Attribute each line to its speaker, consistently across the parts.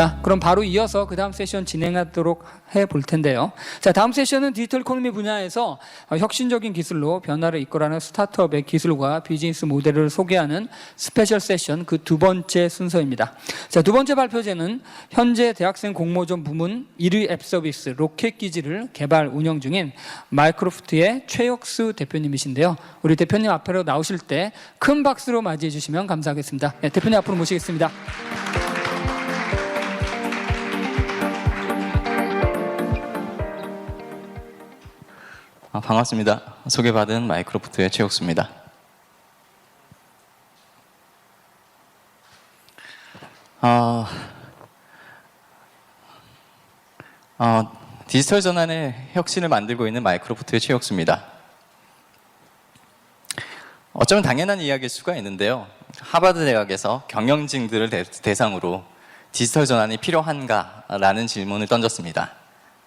Speaker 1: 자, 그럼 바로 이어서 그 다음 세션 진행하도록 해볼 텐데요. 자, 다음 세션은 디지털 이코노미 분야에서 혁신적인 기술로 변화를 이끌어가는 스타트업의 기술과 비즈니스 모델을 소개하는 스페셜 세션 그 두 번째 순서입니다. 자, 두 번째 발표제는 현재 대학생 공모전 부문 1위 앱 서비스 로켓기지를 개발 운영 중인 마이크로소프트의 최혁수 대표님이신데요. 우리 대표님 앞으로 나오실 때 큰 박수로 맞이해 주시면 감사하겠습니다. 네, 대표님 앞으로 모시겠습니다.
Speaker 2: 반갑습니다. 소개받은 마이크로소프트의 최혁수입니다. 디지털 전환의 혁신을 만들고 있는 마이크로소프트의 최혁수입니다. 어쩌면 당연한 이야기일 수가 있는데요. 하버드 대학에서 경영진들을 대상으로 디지털 전환이 필요한가라는 질문을 던졌습니다.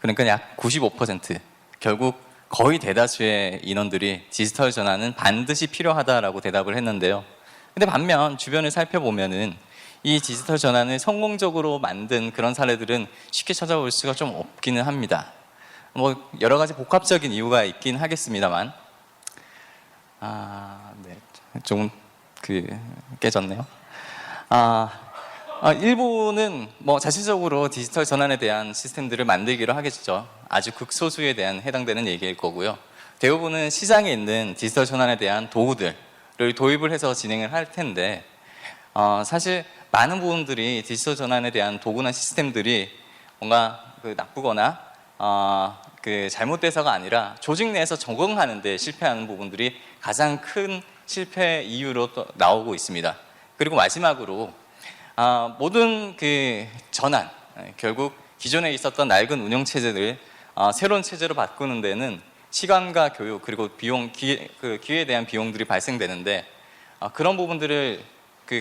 Speaker 2: 그러니까 약 95%, 결국 거의 대다수의 인원들이 디지털 전환은 반드시 필요하다라고 대답을 했는데요. 근데 반면 주변을 살펴보면은 이 디지털 전환을 성공적으로 만든 그런 사례들은 쉽게 찾아볼 수가 좀 없기는 합니다. 뭐 여러 가지 복합적인 이유가 있긴 하겠습니다만, 네, 조금 깨졌네요. 일부는 뭐 자체적으로 디지털 전환에 대한 시스템들을 만들기로 하겠죠. 아주 극소수에 대한 해당되는 얘기일 거고요. 대부분은 시장에 있는 디지털 전환에 대한 도구들을 도입을 해서 진행을 할 텐데, 사실 많은 부분들이 디지털 전환에 대한 도구나 시스템들이 뭔가 나쁘거나 잘못돼서가 아니라 조직 내에서 적응하는 데 실패하는 부분들이 가장 큰 실패 이유로 또 나오고 있습니다. 그리고 마지막으로 모든 전환, 결국 기존에 있었던 낡은 운영 체제를 새로운 체제로 바꾸는 데는 시간과 교육 그리고 비용, 기회에 대한 비용들이 발생되는데, 그런 부분들을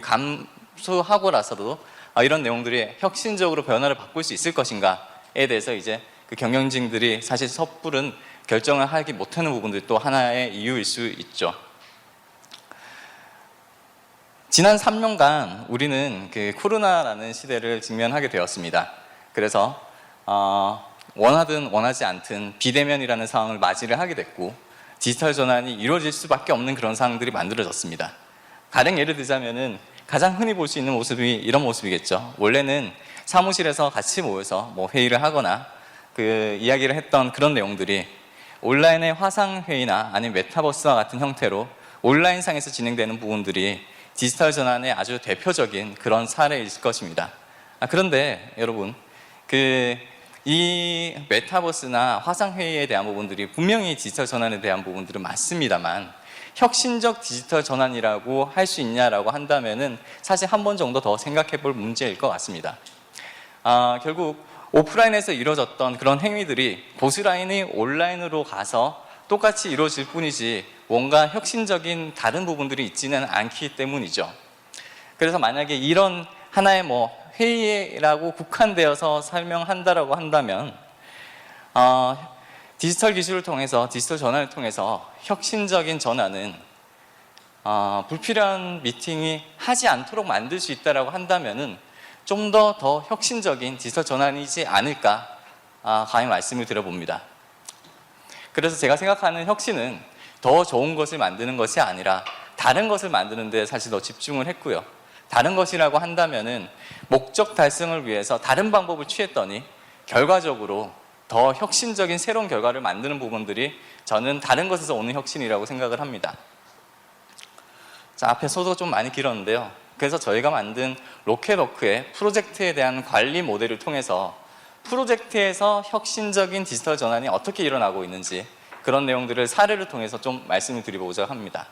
Speaker 2: 감수하고 나서도 이런 내용들이 혁신적으로 변화를 바꿀 수 있을 것인가에 대해서 이제 경영진들이 사실 섣부른 결정을 하지 못하는 부분들이 또 하나의 이유일 수 있죠. 지난 3년간 우리는 코로나라는 시대를 직면하게 되었습니다. 그래서 원하든 원하지 않든 비대면이라는 상황을 맞이를 하게 됐고, 디지털 전환이 이루어질 수밖에 없는 그런 상황들이 만들어졌습니다. 가령 예를 들자면은 가장 흔히 볼 수 있는 모습이 이런 모습이겠죠. 원래는 사무실에서 같이 모여서 뭐 회의를 하거나 이야기를 했던 그런 내용들이 온라인의 화상회의나 아니면 메타버스와 같은 형태로 온라인상에서 진행되는 부분들이 디지털 전환의 아주 대표적인 그런 사례일 것입니다. 그런데 여러분, 이 메타버스나 화상회의에 대한 부분들이 분명히 디지털 전환에 대한 부분들은 맞습니다만, 혁신적 디지털 전환이라고 할 수 있냐라고 한다면은 사실 한 번 정도 더 생각해 볼 문제일 것 같습니다. 결국 오프라인에서 이루어졌던 그런 행위들이 고스란히 온라인으로 가서 똑같이 이루어질 뿐이지 뭔가 혁신적인 다른 부분들이 있지는 않기 때문이죠. 그래서 만약에 이런 하나의 회의라고 국한되어서 설명한다라고 한다면, 디지털 기술을 통해서, 디지털 전환을 통해서 혁신적인 전환은 불필요한 미팅이 하지 않도록 만들 수 있다라고 한다면은 좀 더 혁신적인 디지털 전환이지 않을까, 감히 말씀을 드려봅니다. 그래서 제가 생각하는 혁신은 더 좋은 것을 만드는 것이 아니라 다른 것을 만드는 데 사실 더 집중을 했고요. 다른 것이라고 한다면은 목적 달성을 위해서 다른 방법을 취했더니 결과적으로 더 혁신적인 새로운 결과를 만드는 부분들이 저는 다른 것에서 오는 혁신이라고 생각을 합니다. 자, 앞에 소도 좀 많이 길었는데요. 그래서 저희가 만든 로켓워크의 프로젝트에 대한 관리 모델을 통해서 프로젝트에서 혁신적인 디지털 전환이 어떻게 일어나고 있는지 그런 내용들을 사례를 통해서 좀 말씀을 드리고자 합니다.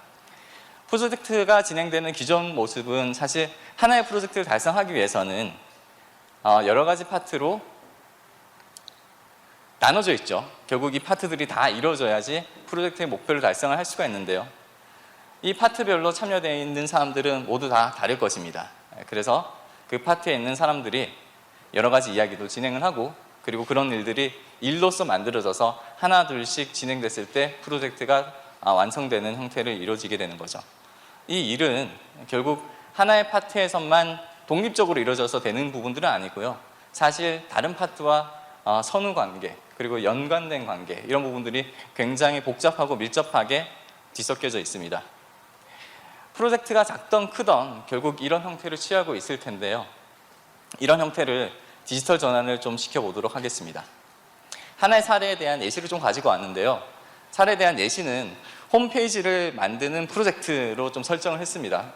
Speaker 2: 프로젝트가 진행되는 기존 모습은 사실 하나의 프로젝트를 달성하기 위해서는 여러 가지 파트로 나눠져 있죠. 결국 이 파트들이 다 이루어져야지 프로젝트의 목표를 달성을 할 수가 있는데요. 이 파트별로 참여되어 있는 사람들은 모두 다 다를 것입니다. 그래서 그 파트에 있는 사람들이 여러 가지 이야기도 진행을 하고, 그리고 그런 일들이 일로서 만들어져서 하나 둘씩 진행됐을 때 프로젝트가 완성되는 형태를 이루어지게 되는 거죠. 이 일은 결국 하나의 파트에서만 독립적으로 이루어져서 되는 부분들은 아니고요. 사실 다른 파트와 선후 관계 그리고 연관된 관계 이런 부분들이 굉장히 복잡하고 밀접하게 뒤섞여져 있습니다. 프로젝트가 작던 크던 결국 이런 형태를 취하고 있을 텐데요. 이런 형태를 디지털 전환을 좀 시켜보도록 하겠습니다. 하나의 사례에 대한 예시를 좀 가지고 왔는데요. 사례에 대한 예시는 홈페이지를 만드는 프로젝트로 좀 설정을 했습니다.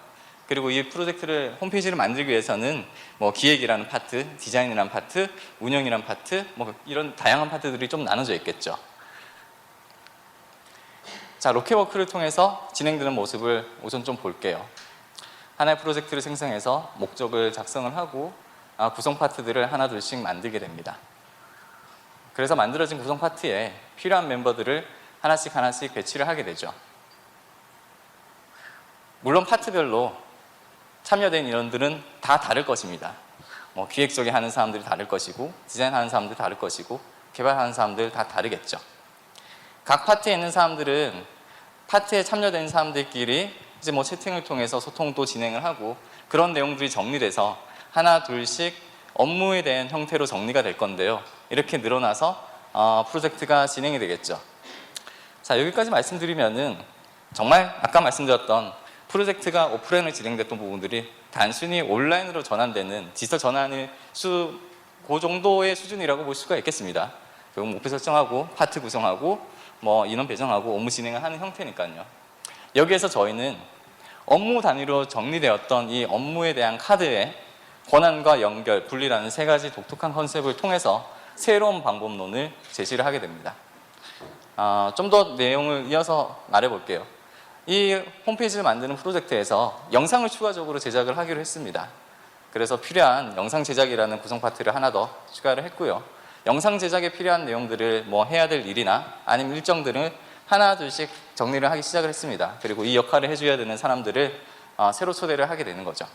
Speaker 2: 그리고 이 프로젝트를 홈페이지를 만들기 위해서는 뭐 기획이라는 파트, 디자인이라는 파트, 운영이라는 파트, 뭐 이런 다양한 파트들이 좀 나눠져 있겠죠. 자, 로켓워크를 통해서 진행되는 모습을 우선 좀 볼게요. 하나의 프로젝트를 생성해서 목적을 작성을 하고 구성 파트들을 하나 둘씩 만들게 됩니다. 그래서 만들어진 구성 파트에 필요한 멤버들을 하나씩 배치를 하게 되죠. 물론 파트별로 참여된 인원들은 다 다를 것입니다. 뭐 기획 쪽에 하는 사람들이 다를 것이고 디자인하는 사람들이 다를 것이고 개발하는 사람들 다 다르겠죠. 각 파트에 있는 사람들은 파트에 참여된 사람들끼리 이제 뭐 채팅을 통해서 소통도 진행을 하고 그런 내용들이 정리돼서 하나 둘씩 업무에 대한 형태로 정리가 될 건데요. 이렇게 늘어나서 프로젝트가 진행이 되겠죠. 자, 여기까지 말씀드리면은 정말 아까 말씀드렸던 프로젝트가 오프라인으로 진행됐던 부분들이 단순히 온라인으로 전환되는 디지털 전환의 그 정도의 수준이라고 볼 수가 있겠습니다. 결국 목표 설정하고 파트 구성하고 뭐 인원 배정하고 업무 진행을 하는 형태니까요. 여기에서 저희는 업무 단위로 정리되었던 이 업무에 대한 카드의 권한과 연결, 분리라는 세 가지 독특한 컨셉을 통해서 새로운 방법론을 제시를 하게 됩니다. 좀 더 내용을 이어서 말해볼게요. 이 홈페이지를 만드는 프로젝트에서 영상을 추가적으로 제작을 하기로 했습니다. 그래서 필요한 영상 제작이라는 구성 파트를 하나 더 추가를 했고요. 영상 제작에 필요한 내용들을 뭐 해야 될 일이나 아니면 일정들을 하나 둘씩 정리를 하기 시작을 했습니다. 그리고 이 역할을 해줘야 되는 사람들을 새로 초대를 하게 되는 거죠.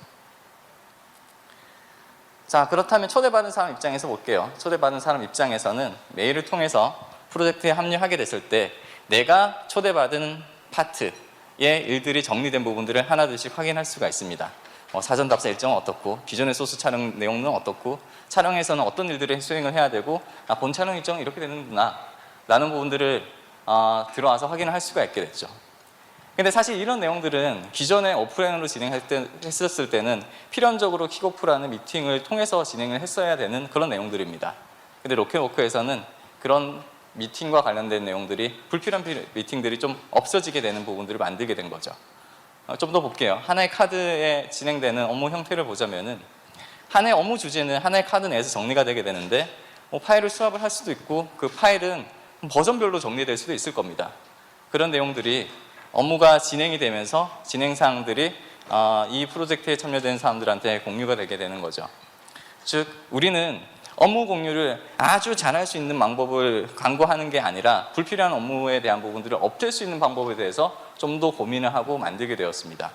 Speaker 2: 자, 그렇다면 초대받은 사람 입장에서 볼게요. 초대받은 사람 입장에서는 메일을 통해서 프로젝트에 합류하게 됐을 때 내가 초대받은 파트의 일들이 정리된 부분들을 하나 둘씩 확인할 수가 있습니다. 사전 답사 일정은 어떻고 기존의 소스 촬영 내용은 어떻고 촬영에서는 어떤 일들을 수행을 해야 되고 본 촬영 일정은 이렇게 되는구나 라는 부분들을 들어와서 확인을 할 수가 있게 됐죠. 근데 사실 이런 내용들은 기존에 오프라인으로 진행했었을 때는 필연적으로 킥오프라는 미팅을 통해서 진행을 했어야 되는 그런 내용들입니다. 근데 로켓워크에서는 그런 미팅과 관련된 내용들이 불필요한 미팅들이 좀 없어지게 되는 부분들을 만들게 된 거죠. 좀 더 볼게요. 하나의 카드에 진행되는 업무 형태를 보자면은 하나의 업무 주제는 하나의 카드 내에서 정리가 되게 되는데 파일을 수합을 할 수도 있고 그 파일은 버전별로 정리될 수도 있을 겁니다. 그런 내용들이 업무가 진행이 되면서 진행사항들이 이 프로젝트에 참여된 사람들한테 공유가 되게 되는 거죠. 즉 우리는 업무 공유를 아주 잘할 수 있는 방법을 강구하는 게 아니라 불필요한 업무에 대한 부분들을 없앨 수 있는 방법에 대해서 좀 더 고민을 하고 만들게 되었습니다.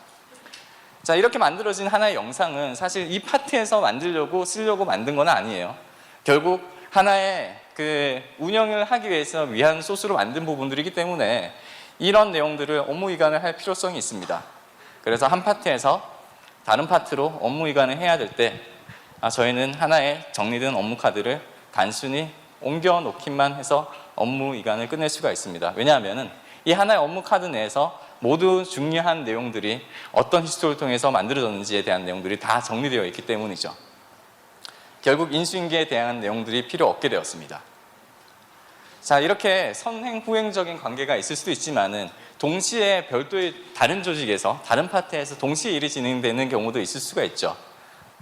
Speaker 2: 자, 이렇게 만들어진 하나의 영상은 사실 이 파트에서 만들려고 쓰려고 만든 건 아니에요. 결국 하나의 그 운영을 하기 위해서 위한 소스로 만든 부분들이기 때문에 이런 내용들을 업무 이관을 할 필요성이 있습니다. 그래서 한 파트에서 다른 파트로 업무 이관을 해야 될 때 저희는 하나의 정리된 업무 카드를 단순히 옮겨 놓기만 해서 업무 이관을 끝낼 수가 있습니다. 왜냐하면 이 하나의 업무 카드 내에서 모두 중요한 내용들이 어떤 히스토리를 통해서 만들어졌는지에 대한 내용들이 다 정리되어 있기 때문이죠. 결국 인수인계에 대한 내용들이 필요 없게 되었습니다. 자, 이렇게 선행 후행적인 관계가 있을 수도 있지만은 동시에 별도의 다른 조직에서 다른 파트에서 동시에 일이 진행되는 경우도 있을 수가 있죠.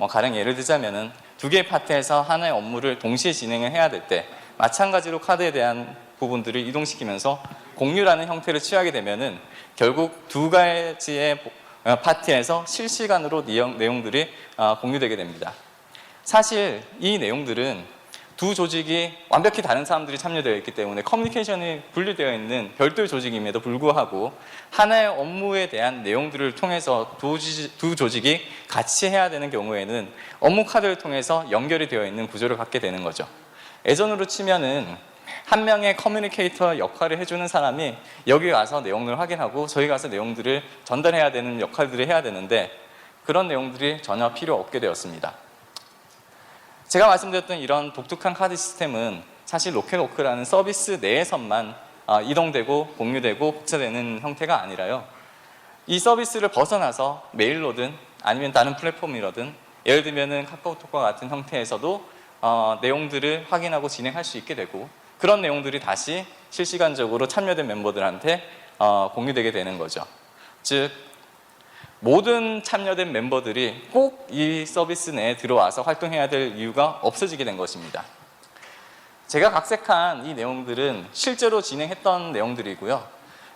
Speaker 2: 가령 예를 들자면은 두 개의 파트에서 하나의 업무를 동시에 진행을 해야 될 때 마찬가지로 카드에 대한 부분들을 이동시키면서 공유라는 형태를 취하게 되면은 결국 두 가지의 파트에서 실시간으로 내용들이 공유되게 됩니다. 사실 이 내용들은 두 조직이 완벽히 다른 사람들이 참여되어 있기 때문에 커뮤니케이션이 분리되어 있는 별도의 조직임에도 불구하고 하나의 업무에 대한 내용들을 통해서 두 조직이 같이 해야 되는 경우에는 업무 카드를 통해서 연결이 되어 있는 구조를 갖게 되는 거죠. 예전으로 치면은 한 명의 커뮤니케이터 역할을 해주는 사람이 여기 와서 내용을 확인하고 저희 가서 내용들을 전달해야 되는 역할들을 해야 되는데 그런 내용들이 전혀 필요 없게 되었습니다. 제가 말씀드렸던 이런 독특한 카드 시스템은 사실 로켓워크라는 서비스 내에서만 이동되고 공유되고 복사되는 형태가 아니라요. 이 서비스를 벗어나서 메일로든 아니면 다른 플랫폼이로든 예를 들면은 카카오톡과 같은 형태에서도 내용들을 확인하고 진행할 수 있게 되고 그런 내용들이 다시 실시간적으로 참여된 멤버들한테 공유되게 되는 거죠. 즉 모든 참여된 멤버들이 꼭 이 서비스 내에 들어와서 활동해야 될 이유가 없어지게 된 것입니다. 제가 각색한 이 내용들은 실제로 진행했던 내용들이고요.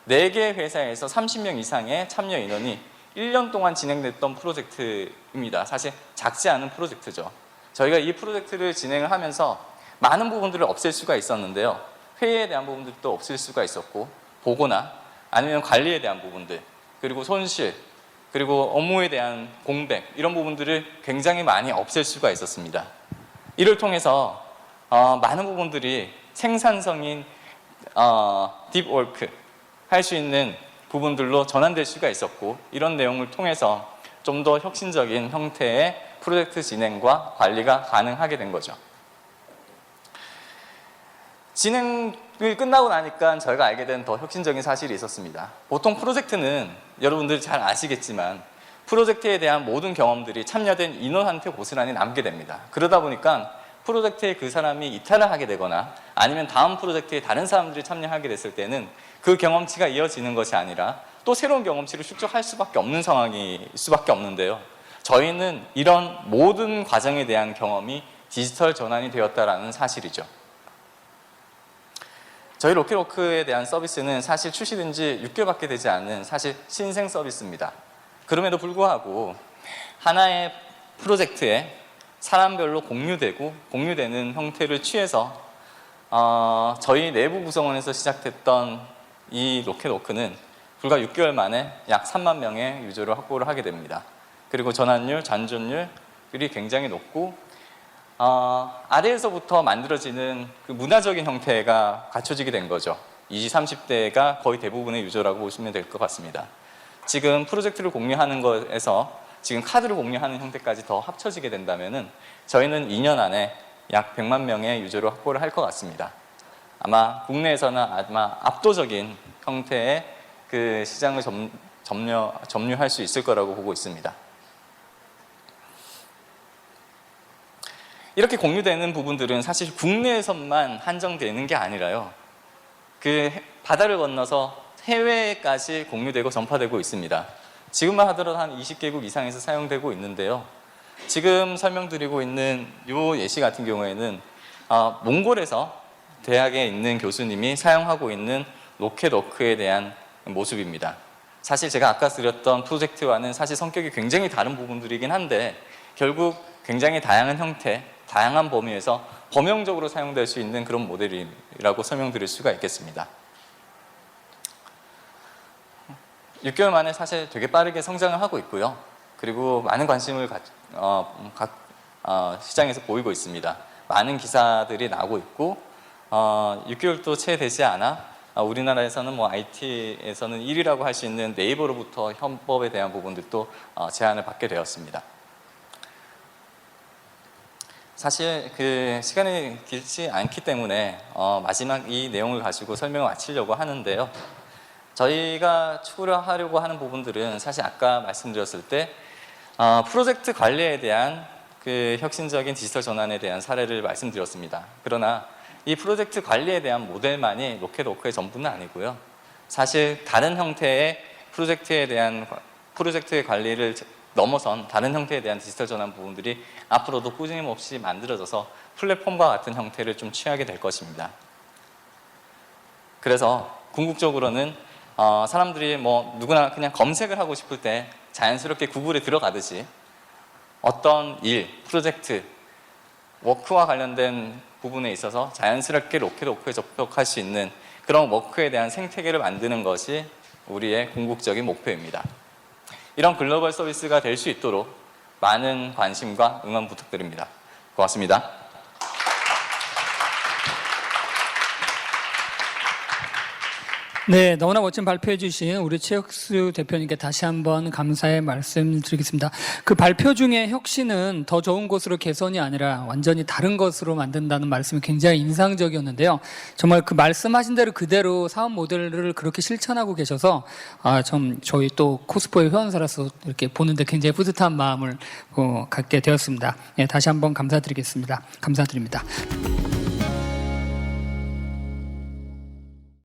Speaker 2: 4개 회사에서 30명 이상의 참여 인원이 1년 동안 진행됐던 프로젝트입니다. 사실 작지 않은 프로젝트죠. 저희가 이 프로젝트를 진행을 하면서 많은 부분들을 없앨 수가 있었는데요. 회의에 대한 부분들도 없앨 수가 있었고 보고나 아니면 관리에 대한 부분들 그리고 손실 그리고 업무에 대한 공백 이런 부분들을 굉장히 많이 없앨 수가 있었습니다. 이를 통해서 많은 부분들이 생산성인 딥워크 할 수 있는 부분들로 전환될 수가 있었고 이런 내용을 통해서 좀 더 혁신적인 형태의 프로젝트 진행과 관리가 가능하게 된 거죠. 진행이 끝나고 나니까 저희가 알게 된 더 혁신적인 사실이 있었습니다. 보통 프로젝트는 여러분들이 잘 아시겠지만 프로젝트에 대한 모든 경험들이 참여된 인원한테 고스란히 남게 됩니다. 그러다 보니까 프로젝트에 그 사람이 이탈을 하게 되거나 아니면 다음 프로젝트에 다른 사람들이 참여하게 됐을 때는 그 경험치가 이어지는 것이 아니라 또 새로운 경험치를 축적할 수밖에 없는 상황일 수밖에 없는데요. 저희는 이런 모든 과정에 대한 경험이 디지털 전환이 되었다는 사실이죠. 저희 로켓워크에 대한 서비스는 사실 출시된 지 6개월밖에 되지 않은 사실 신생 서비스입니다. 그럼에도 불구하고 하나의 프로젝트에 사람별로 공유되는 형태를 취해서 저희 내부 구성원에서 시작됐던 이 로켓워크는 불과 6개월 만에 약 3만 명의 유저를 확보를 하게 됩니다. 그리고 전환율, 잔존율이 굉장히 높고 아래에서부터 만들어지는 그 문화적인 형태가 갖춰지게 된 거죠. 20, 30대가 거의 대부분의 유저라고 보시면 될 것 같습니다. 지금 프로젝트를 공유하는 것에서 지금 카드를 공유하는 형태까지 더 합쳐지게 된다면은 저희는 2년 안에 약 100만 명의 유저를 확보를 할 것 같습니다. 아마 국내에서는 아마 압도적인 형태의 그 시장을 점유할 수 있을 거라고 보고 있습니다. 이렇게 공유되는 부분들은 사실 국내에서만 한정되는 게 아니라요. 그 바다를 건너서 해외까지 공유되고 전파되고 있습니다. 지금만 하더라도 한 20개국 이상에서 사용되고 있는데요. 지금 설명드리고 있는 이 예시 같은 경우에는 몽골에서 대학에 있는 교수님이 사용하고 있는 로켓워크에 대한 모습입니다. 사실 제가 아까 드렸던 프로젝트와는 사실 성격이 굉장히 다른 부분들이긴 한데 결국 굉장히 다양한 형태, 다양한 범위에서 범용적으로 사용될 수 있는 그런 모델이라고 설명드릴 수가 있겠습니다. 6개월 만에 사실 되게 빠르게 성장을 하고 있고요. 그리고 많은 관심을 시장에서 보이고 있습니다. 많은 기사들이 나오고 있고 6개월도 채 되지 않아 우리나라에서는 뭐 IT에서는 1위라고 할 수 있는 네이버로부터 협업에 대한 부분들도 제안을 받게 되었습니다. 사실 그 시간이 길지 않기 때문에 마지막 이 내용을 가지고 설명을 마치려고 하는데요. 저희가 추구를 하려고 하는 부분들은 사실 아까 말씀드렸을 때 프로젝트 관리에 대한 그 혁신적인 디지털 전환에 대한 사례를 말씀드렸습니다. 그러나 이 프로젝트 관리에 대한 모델만이 로켓워크의 전부는 아니고요. 사실 다른 형태의 프로젝트의 관리를 넘어선 다른 형태에 대한 디지털 전환 부분들이 앞으로도 꾸준힘없이 만들어져서 플랫폼과 같은 형태를 좀 취하게 될 것입니다. 그래서 궁극적으로는 사람들이 뭐 누구나 그냥 검색을 하고 싶을 때 자연스럽게 구글에 들어가듯이 어떤 일, 프로젝트, 워크와 관련된 부분에 있어서 자연스럽게 로켓워크에 접속할 수 있는 그런 워크에 대한 생태계를 만드는 것이 우리의 궁극적인 목표입니다. 이런 글로벌 서비스가 될 수 있도록 많은 관심과 응원 부탁드립니다. 고맙습니다.
Speaker 1: 네, 너무나 멋진 발표해 주신 우리 최혁수 대표님께 다시 한번 감사의 말씀 드리겠습니다. 그 발표 중에 혁신은 더 좋은 곳으로 개선이 아니라 완전히 다른 것으로 만든다는 말씀이 굉장히 인상적이었는데요. 정말 그 말씀하신 대로 그대로 사업 모델을 그렇게 실천하고 계셔서 좀 저희 또 코스포의 회원사로서 이렇게 보는데 굉장히 뿌듯한 마음을 갖게 되었습니다. 예, 다시 한번 감사드리겠습니다. 감사드립니다.